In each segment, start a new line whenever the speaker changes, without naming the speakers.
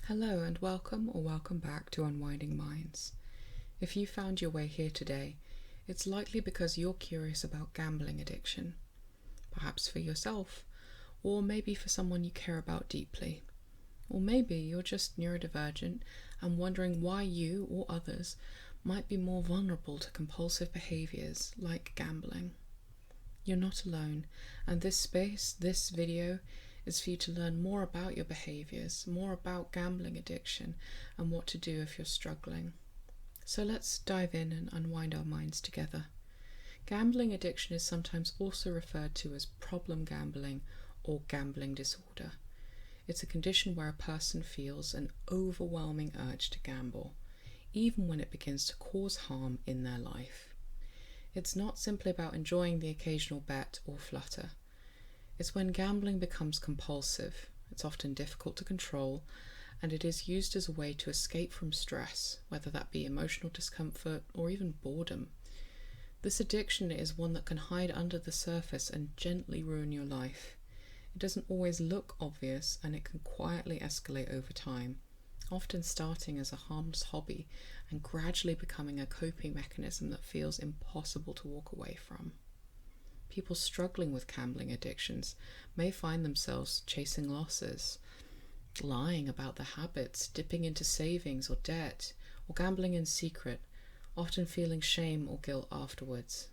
Hello and welcome or welcome back to Unwinding Minds. If you found your way here today, it's likely because you're curious about gambling addiction, perhaps for yourself, or maybe for someone you care about deeply. Or maybe you're just neurodivergent and wondering why you or others might be more vulnerable to compulsive behaviors like gambling. You're not alone, and this video, is for you to learn more about your behaviors, more about gambling addiction, and what to do if you're struggling. So let's dive in and unwind our minds together. Gambling addiction is sometimes also referred to as problem gambling or gambling disorder. It's a condition where a person feels an overwhelming urge to gamble, even when it begins to cause harm in their life. It's not simply about enjoying the occasional bet or flutter. It's when gambling becomes compulsive. It's often difficult to control, and it is used as a way to escape from stress, whether that be emotional discomfort or even boredom. This addiction is one that can hide under the surface and gently ruin your life. It doesn't always look obvious, and it can quietly escalate over time, often starting as a harmless hobby and gradually becoming a coping mechanism that feels impossible to walk away from. People struggling with gambling addictions may find themselves chasing losses, lying about their habits, dipping into savings or debt, or gambling in secret, often feeling shame or guilt afterwards.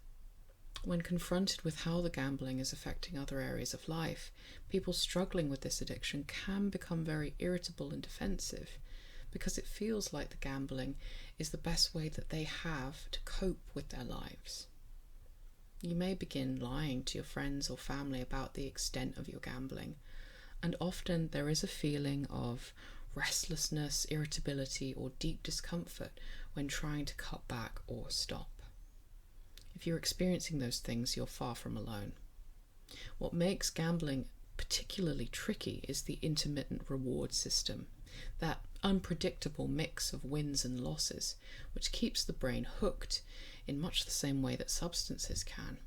When confronted with how the gambling is affecting other areas of life, people struggling with this addiction can become very irritable and defensive because it feels like the gambling is the best way that they have to cope with their lives. You may begin lying to your friends or family about the extent of your gambling, and often there is a feeling of restlessness, irritability, or deep discomfort when trying to cut back or stop. If you're experiencing those things, you're far from alone. What makes gambling particularly tricky is the intermittent reward system, that unpredictable mix of wins and losses, which keeps the brain hooked in much the same way that substances can.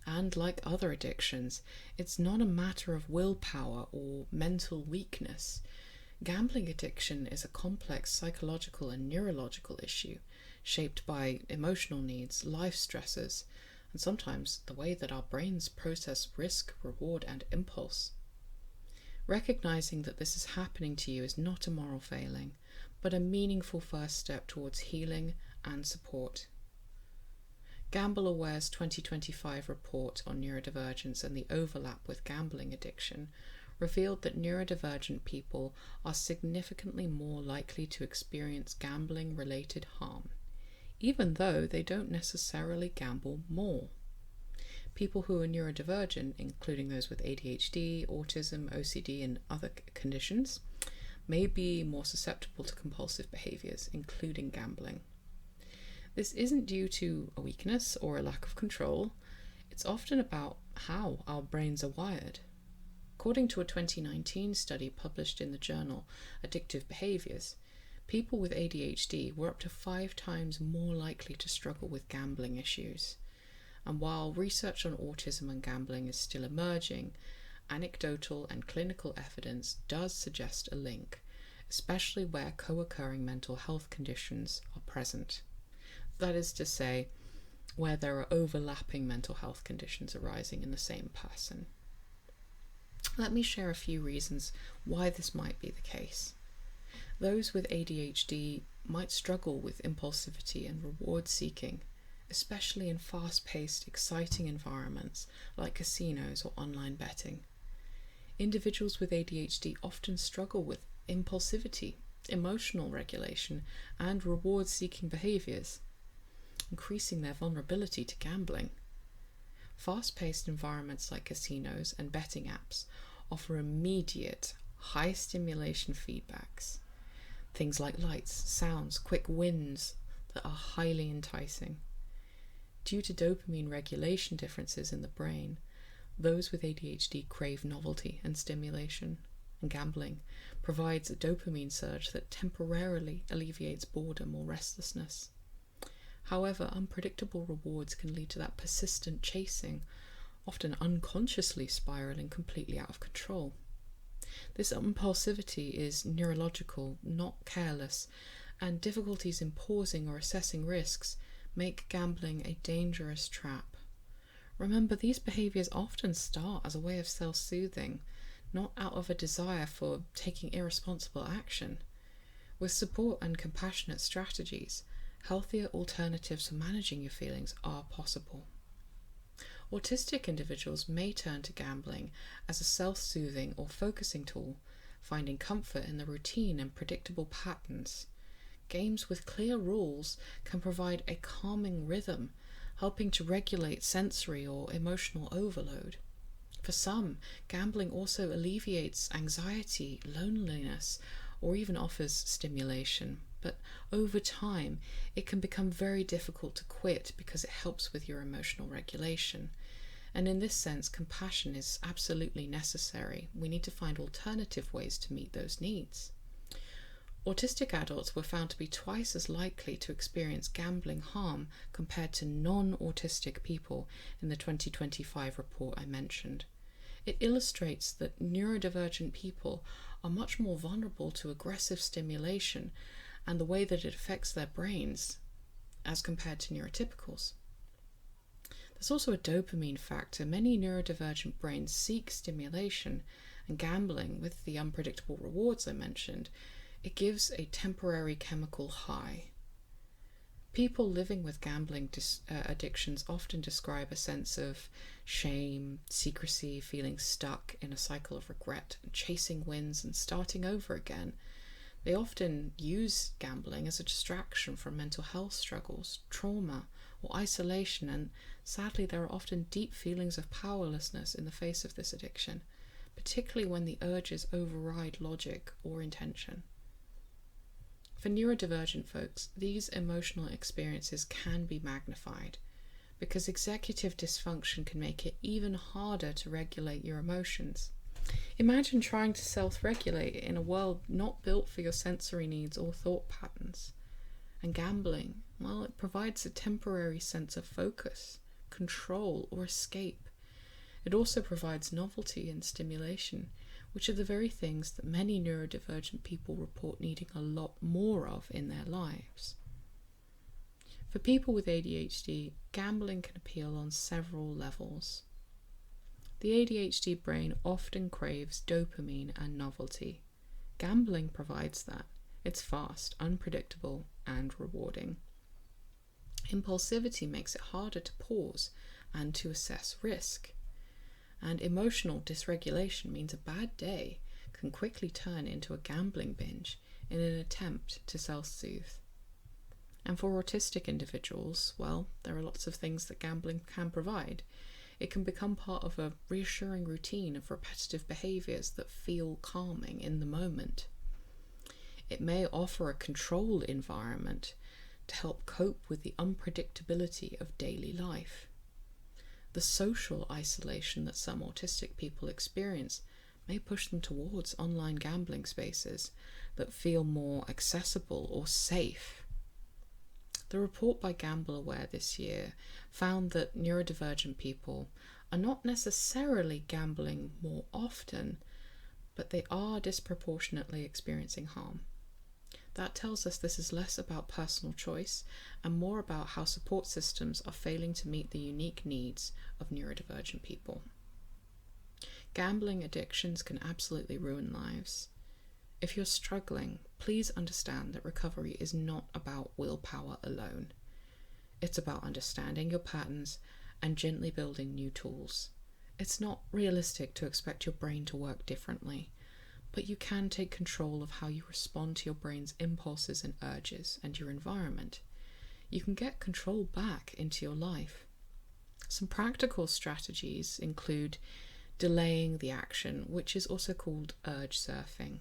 And like other addictions, it's not a matter of willpower or mental weakness. Gambling addiction is a complex psychological and neurological issue shaped by emotional needs, life stresses, and sometimes the way that our brains process risk, reward, and impulse. Recognizing that this is happening to you is not a moral failing, but a meaningful first step towards healing and support. GambleAware's 2025 report on neurodivergence and the overlap with gambling addiction revealed that neurodivergent people are significantly more likely to experience gambling-related harm, even though they don't necessarily gamble more. People who are neurodivergent, including those with ADHD, autism, OCD, and other conditions, may be more susceptible to compulsive behaviors, including gambling. This isn't due to a weakness or a lack of control. It's often about how our brains are wired. According to a 2019 study published in the journal Addictive Behaviors, people with ADHD were up to 5 times more likely to struggle with gambling issues. And while research on autism and gambling is still emerging, anecdotal and clinical evidence does suggest a link, especially where co-occurring mental health conditions are present. That is to say, where there are overlapping mental health conditions arising in the same person. Let me share a few reasons why this might be the case. Those with ADHD might struggle with impulsivity and reward seeking, especially in fast-paced, exciting environments like casinos or online betting. Individuals with ADHD often struggle with impulsivity, emotional regulation, and reward-seeking behaviors, increasing their vulnerability to gambling. Fast-paced environments like casinos and betting apps offer immediate, high-stimulation feedbacks. Things like lights, sounds, quick wins that are highly enticing. Due to dopamine regulation differences in the brain, those with ADHD crave novelty and stimulation, and gambling provides a dopamine surge that temporarily alleviates boredom or restlessness. However, unpredictable rewards can lead to that persistent chasing, often unconsciously spiraling completely out of control. This impulsivity is neurological, not careless, and difficulties in pausing or assessing risks make gambling a dangerous trap. Remember, these behaviours often start as a way of self-soothing, not out of a desire for taking irresponsible action. With support and compassionate strategies, healthier alternatives for managing your feelings are possible. Autistic individuals may turn to gambling as a self-soothing or focusing tool, finding comfort in the routine and predictable patterns. Games with clear rules can provide a calming rhythm, helping to regulate sensory or emotional overload. For some, gambling also alleviates anxiety, loneliness, or even offers stimulation. But over time, it can become very difficult to quit because it helps with your emotional regulation. And in this sense, compassion is absolutely necessary. We need to find alternative ways to meet those needs. Autistic adults were found to be twice as likely to experience gambling harm compared to non-autistic people in the 2025 report I mentioned. It illustrates that neurodivergent people are much more vulnerable to aggressive stimulation and the way that it affects their brains as compared to neurotypicals. There's also a dopamine factor. Many neurodivergent brains seek stimulation, and gambling, with the unpredictable rewards I mentioned, it gives a temporary chemical high. People living with gambling addictions often describe a sense of shame, secrecy, feeling stuck in a cycle of regret, and chasing wins and starting over again. They often use gambling as a distraction from mental health struggles, trauma, or isolation, and sadly there are often deep feelings of powerlessness in the face of this addiction, particularly when the urges override logic or intention. For neurodivergent folks, these emotional experiences can be magnified because executive dysfunction can make it even harder to regulate your emotions. Imagine trying to self-regulate in a world not built for your sensory needs or thought patterns. And gambling, well, it provides a temporary sense of focus, control, or escape. It also provides novelty and stimulation, which are the very things that many neurodivergent people report needing a lot more of in their lives. For people with ADHD, gambling can appeal on several levels. The ADHD brain often craves dopamine and novelty. Gambling provides that. It's fast, unpredictable, and rewarding. Impulsivity makes it harder to pause and to assess risk. And emotional dysregulation means a bad day can quickly turn into a gambling binge in an attempt to self-soothe. And for autistic individuals, well, there are lots of things that gambling can provide. It can become part of a reassuring routine of repetitive behaviours that feel calming in the moment. It may offer a controlled environment to help cope with the unpredictability of daily life. The social isolation that some autistic people experience may push them towards online gambling spaces that feel more accessible or safe. The report by GambleAware this year found that neurodivergent people are not necessarily gambling more often, but they are disproportionately experiencing harm. That tells us this is less about personal choice and more about how support systems are failing to meet the unique needs of neurodivergent people. Gambling addictions can absolutely ruin lives. If you're struggling, please understand that recovery is not about willpower alone. It's about understanding your patterns and gently building new tools. It's not realistic to expect your brain to work differently, but you can take control of how you respond to your brain's impulses and urges and your environment. You can get control back into your life. Some practical strategies include delaying the action, which is also called urge surfing,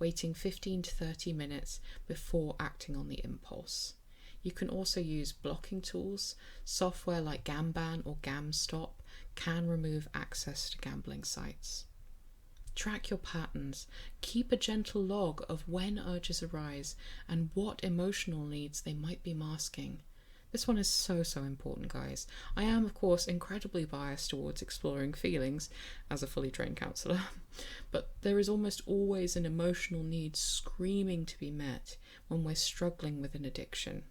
waiting 15 to 30 minutes before acting on the impulse. You can also use blocking tools. Software like Gamban or GamStop can remove access to gambling sites. Track your patterns. Keep a gentle log of when urges arise and what emotional needs they might be masking. This one is so important, guys. I am, of course, incredibly biased towards exploring feelings as a fully trained counsellor, but there is almost always an emotional need screaming to be met when we're struggling with an addiction.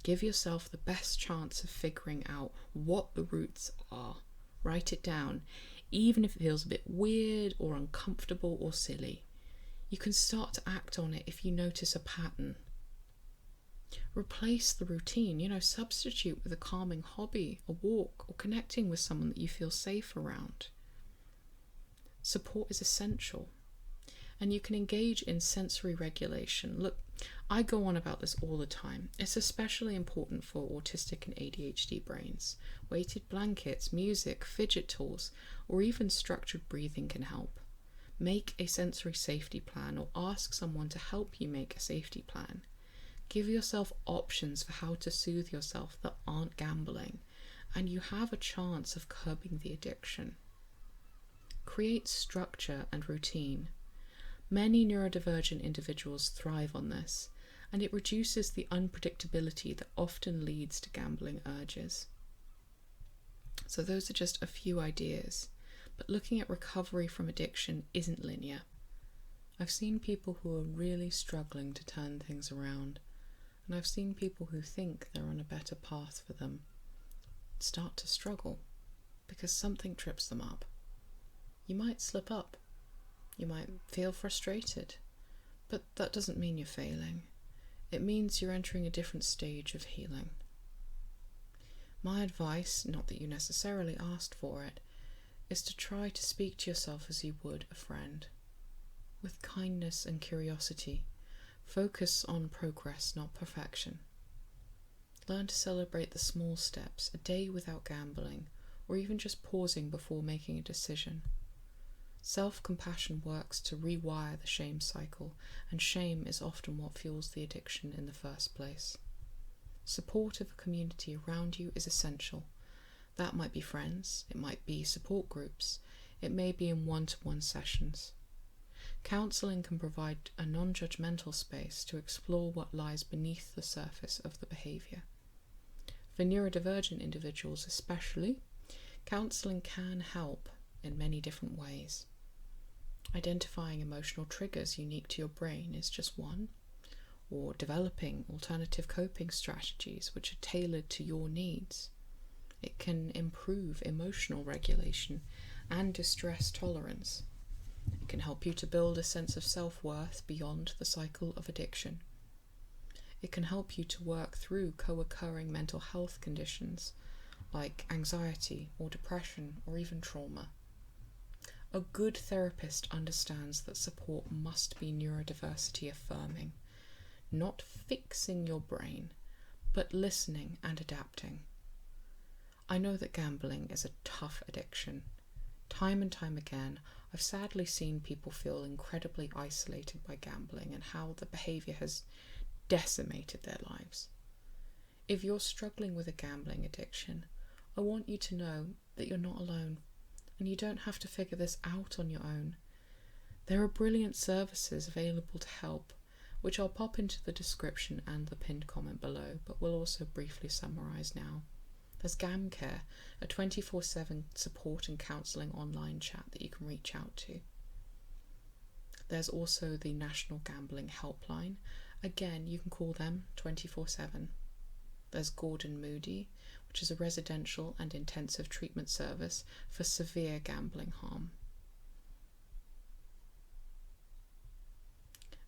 Give yourself the best chance of figuring out what the roots are. Write it down, even if it feels a bit weird or uncomfortable or silly. You can start to act on it if you notice a pattern. Replace the routine, substitute with a calming hobby, a walk, or connecting with someone that you feel safe around. Support is essential, and you can engage in sensory regulation. Look, I go on about this all the time. It's especially important for autistic and ADHD brains. Weighted blankets, music, fidget tools, or even structured breathing can help. Make a sensory safety plan or ask someone to help you make a safety plan. Give yourself options for how to soothe yourself that aren't gambling, and you have a chance of curbing the addiction. Create structure and routine. Many neurodivergent individuals thrive on this, and it reduces the unpredictability that often leads to gambling urges. So those are just a few ideas, but looking at recovery from addiction isn't linear. I've seen people who are really struggling to turn things around, and I've seen people who think they're on a better path for them start to struggle because something trips them up. You might slip up. You might feel frustrated, but that doesn't mean you're failing. It means you're entering a different stage of healing. My advice, not that you necessarily asked for it, is to try to speak to yourself as you would a friend, with kindness and curiosity. Focus on progress, not perfection. Learn to celebrate the small steps, a day without gambling, or even just pausing before making a decision. Self-compassion works to rewire the shame cycle, and shame is often what fuels the addiction in the first place. Support of a community around you is essential. That might be friends, it might be support groups, it may be in one-to-one sessions. Counselling can provide a non-judgmental space to explore what lies beneath the surface of the behaviour. For neurodivergent individuals especially, counselling can help in many different ways. Identifying emotional triggers unique to your brain is just one, or developing alternative coping strategies which are tailored to your needs. It can improve emotional regulation and distress tolerance. It can help you to build a sense of self-worth beyond the cycle of addiction. It can help you to work through co-occurring mental health conditions like anxiety or depression or even trauma. A good therapist understands that support must be neurodiversity affirming, not fixing your brain, but listening and adapting. I know that gambling is a tough addiction. Time and time again, I've sadly seen people feel incredibly isolated by gambling and how the behaviour has decimated their lives. If you're struggling with a gambling addiction, I want you to know that you're not alone, and you don't have to figure this out on your own. There are brilliant services available to help, which I'll pop into the description and the pinned comment below, but we'll also briefly summarise now. There's GamCare, a 24/7 support and counselling online chat that you can reach out to. There's also the National Gambling Helpline. Again, you can call them 24/7. There's Gordon Moody, which is a residential and intensive treatment service for severe gambling harm.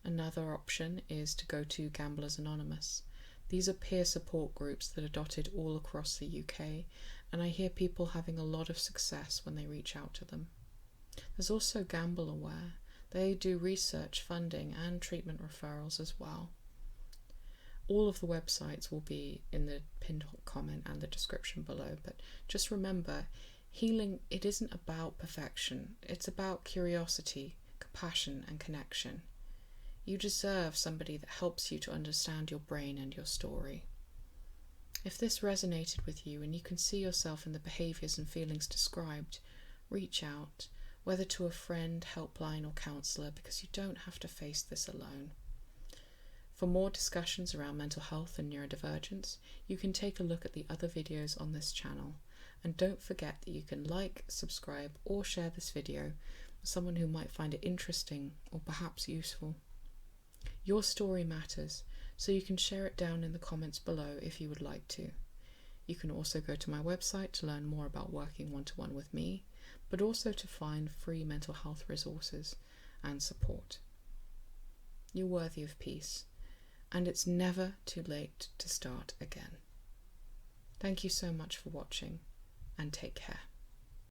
Another option is to go to Gamblers Anonymous. These are peer support groups that are dotted all across the UK, and I hear people having a lot of success when they reach out to them. There's also Gamble Aware. They do research, funding, and treatment referrals as well. All of the websites will be in the pinned comment and the description below, but just remember, healing, it isn't about perfection. It's about curiosity, compassion, and connection. You deserve somebody that helps you to understand your brain and your story. If this resonated with you and you can see yourself in the behaviours and feelings described, reach out, whether to a friend, helpline, or counsellor, because you don't have to face this alone. For more discussions around mental health and neurodivergence, you can take a look at the other videos on this channel. And don't forget that you can like, subscribe, or share this video with someone who might find it interesting or perhaps useful. Your story matters, so you can share it down in the comments below if you would like to. You can also go to my website to learn more about working one-to-one with me, but also to find free mental health resources and support. You're worthy of peace, and it's never too late to start again. Thank you so much for watching, and take care.